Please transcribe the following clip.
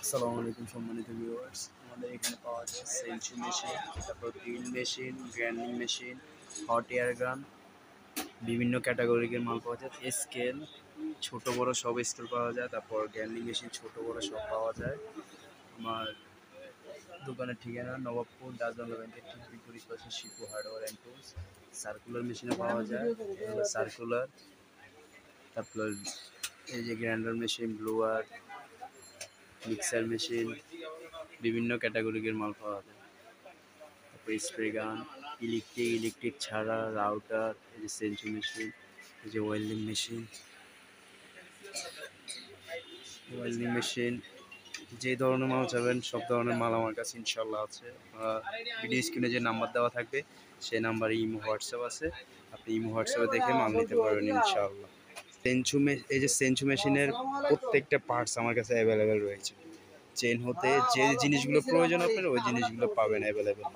আসসালামু আলাইকুম সম্মানিত ভিউয়ার্স। আমাদের এখানে পাওয়া যায় সেঞ্চু মেশিন, তারপর drill machine, grinding machine, hot air গান, বিভিন্ন ক্যাটাগরির মাল পাওয়া যায়। স্কেল ছোট বড় সব স্কেল পাওয়া যায়। তারপর গ্রাইন্ডিং মেশিন ছোট বড় সব পাওয়া যায়। আমার দোকানের ঠিকানা নবাবপুর ডাচবাংলা ব্যাংকের ঠিক বিপরীত পাশে Shipu hardware and tools. Circular মেশিনও পাওয়া যায়, সার্কুলার। তারপর এই যে grinder machine, blower, mixer machine, বিভিন্ন ক্যাটাগরির মাল পাওয়া যায়। তারপর স্প্রে গান, ইলেকট্রিক ছাড়া রাউটার, এই যে সেঞ্চু মেশিন, এই যে ওয়েল্ডিং মেশিন, যে ধরনের মাল চাবেন সব ধরনের মাল আমার কাছে ইনশাল্লাহ আছে। ভিডিও স্ক্রিনে যে নাম্বার দেওয়া থাকবে সেই নাম্বারে ইমো হোয়াটসঅ্যাপ আছে, আপনি ইমো হোয়াটসঅ্যাপে দেখে মাল নিতে পারবেন ইনশাল্লাহ। এই যে সেঞ্চু মেশিনের প্রত্যেকটা পার্টস আমার কাছে অ্যাভেলেবেল রয়েছে। চেন হতে যে জিনিসগুলো প্রয়োজন আপনার ওই জিনিসগুলো পাবেন অ্যাভেলেবেল।